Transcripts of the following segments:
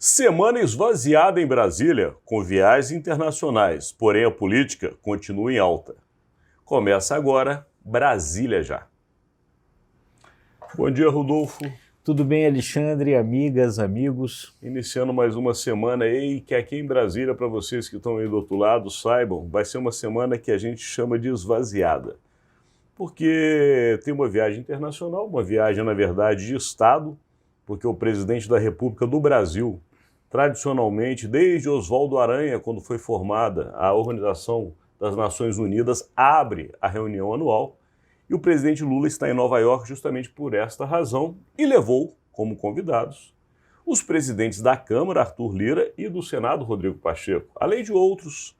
Semana esvaziada em Brasília, com viagens internacionais, porém a política continua em alta. Começa agora Brasília Já. Bom dia, Rodolfo. Tudo bem, Alexandre, amigas, amigos? Iniciando mais uma semana aí, que aqui em Brasília, para vocês que estão aí do outro lado, saibam, vai ser uma semana que a gente chama de esvaziada. Porque tem uma viagem internacional, uma viagem, na verdade, de Estado, porque o presidente da República do Brasil, tradicionalmente, desde Oswaldo Aranha, quando foi formada a Organização das Nações Unidas, abre a reunião anual, e o presidente Lula está em Nova York justamente por esta razão e levou como convidados os presidentes da Câmara, Arthur Lira, e do Senado, Rodrigo Pacheco, além de outros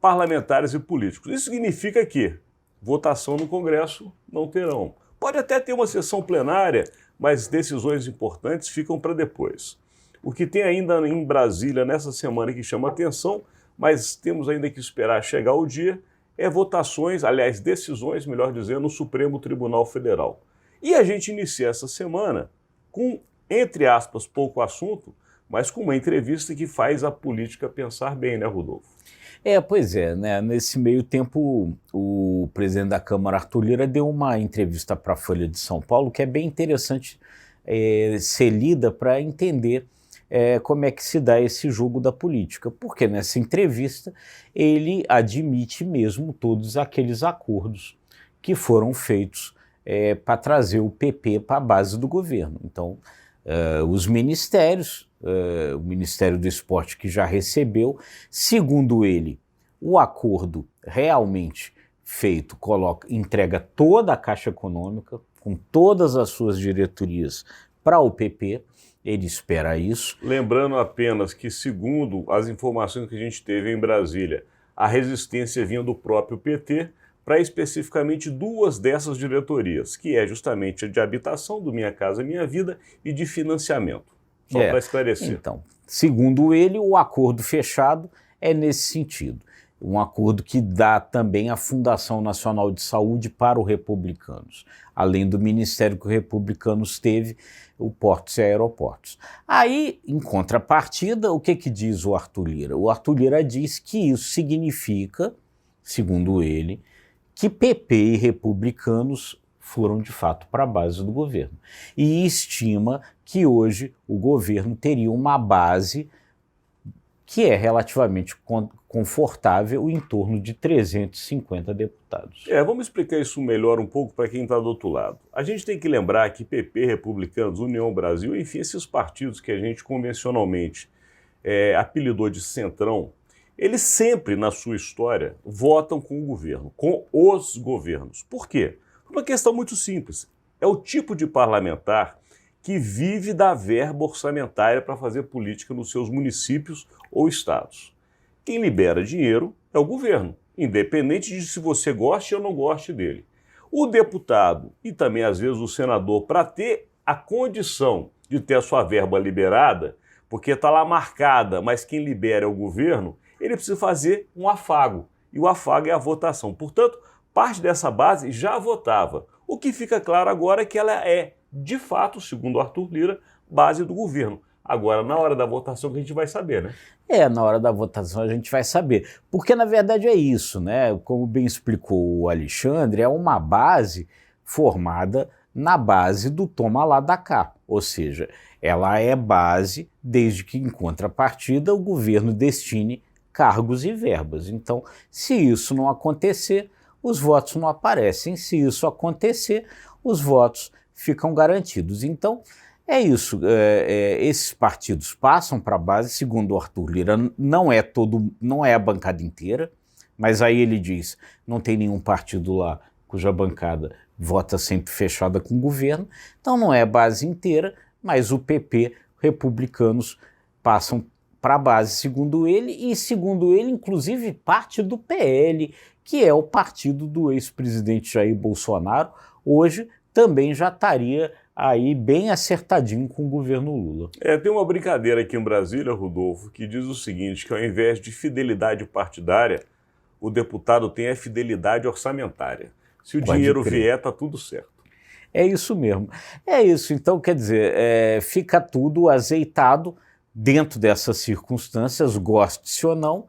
parlamentares e políticos. Isso significa que votação no Congresso não terão. Pode até ter uma sessão plenária, mas decisões importantes ficam para depois. O que tem ainda em Brasília nessa semana que chama atenção, mas temos ainda que esperar chegar o dia, é votações, aliás, decisões, melhor dizendo, no Supremo Tribunal Federal. E a gente inicia essa semana com, entre aspas, pouco assunto, mas com uma entrevista que faz a política pensar bem, né, Rodolfo? Pois é, né? Nesse meio tempo, o presidente da Câmara, Arthur Lira, deu uma entrevista para a Folha de São Paulo que é bem interessante ser lida para entender como é que se dá esse jogo da política. Porque nessa entrevista ele admite mesmo todos aqueles acordos que foram feitos para trazer o PP para a base do governo. Então, os ministérios, o Ministério do Esporte que já recebeu, segundo ele, o acordo realmente feito entrega toda a Caixa Econômica, com todas as suas diretorias para o PP, ele espera isso. Lembrando apenas que, segundo as informações que a gente teve em Brasília, a resistência vinha do próprio PT para especificamente duas dessas diretorias, que é justamente a de habitação, do Minha Casa Minha Vida, e de financiamento. Só para esclarecer. Então, segundo ele, o acordo fechado é nesse sentido. Um acordo que dá também a Fundação Nacional de Saúde para os republicanos, além do ministério que os republicanos teve, o Portos e Aeroportos. Aí, em contrapartida, o que diz o Arthur Lira? O Arthur Lira diz que isso significa, segundo ele, que PP e republicanos foram de fato para a base do governo. E estima que hoje o governo teria uma base que é relativamente confortável, em torno de 350 deputados. Vamos explicar isso melhor um pouco para quem está do outro lado. A gente tem que lembrar que PP, Republicanos, União Brasil, enfim, esses partidos que a gente convencionalmente apelidou de Centrão, eles sempre, na sua história, votam com o governo, com os governos. Por quê? Por uma questão muito simples. É o tipo de parlamentar que vive da verba orçamentária para fazer política nos seus municípios ou estados. Quem libera dinheiro é o governo, independente de se você goste ou não goste dele. O deputado e também, às vezes, o senador, para ter a condição de ter a sua verba liberada, porque está lá marcada, mas quem libera é o governo, ele precisa fazer um afago, e o afago é a votação. Portanto, parte dessa base já votava. O que fica claro agora é que ela é, de fato, segundo Arthur Lira, base do governo. Agora, na hora da votação que a gente vai saber, né? Na hora da votação a gente vai saber. Porque, na verdade, é isso, né? Como bem explicou o Alexandre, é uma base formada na base do toma lá da cá. Ou seja, ela é base desde que, em contrapartida, o governo destine cargos e verbas. Então, se isso não acontecer, os votos não aparecem. Se isso acontecer, os votos ficam garantidos. Então, é isso. Esses partidos passam para a base, segundo o Arthur Lira, não é a bancada inteira, mas aí ele diz, não tem nenhum partido lá cuja bancada vota sempre fechada com o governo, então não é a base inteira, mas o PP, republicanos, passam para a base, segundo ele, e segundo ele, inclusive, parte do PL, que é o partido do ex-presidente Jair Bolsonaro, hoje também já estaria aí bem acertadinho com o governo Lula. Tem uma brincadeira aqui em Brasília, Rodolfo, que diz o seguinte, que ao invés de fidelidade partidária, o deputado tem a fidelidade orçamentária. Se o dinheiro vier, está tudo certo. É isso mesmo. É isso. Então, quer dizer, fica tudo azeitado dentro dessas circunstâncias, goste-se ou não,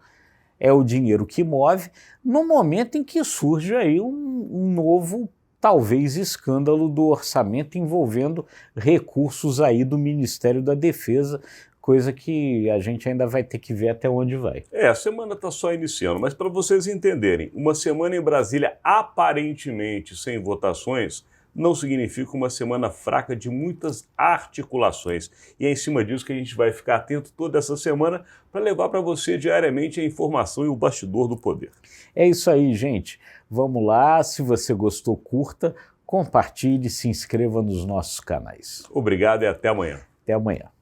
é o dinheiro que move, no momento em que surge aí um novo, talvez, escândalo do orçamento envolvendo recursos aí do Ministério da Defesa, coisa que a gente ainda vai ter que ver até onde vai. A semana está só iniciando, mas para vocês entenderem, uma semana em Brasília aparentemente sem votações não significa uma semana fraca de muitas articulações. E é em cima disso que a gente vai ficar atento toda essa semana para levar para você diariamente a informação e o bastidor do poder. É isso aí, gente. Vamos lá, se você gostou, curta, compartilhe, se inscreva nos nossos canais. Obrigado e até amanhã. Até amanhã.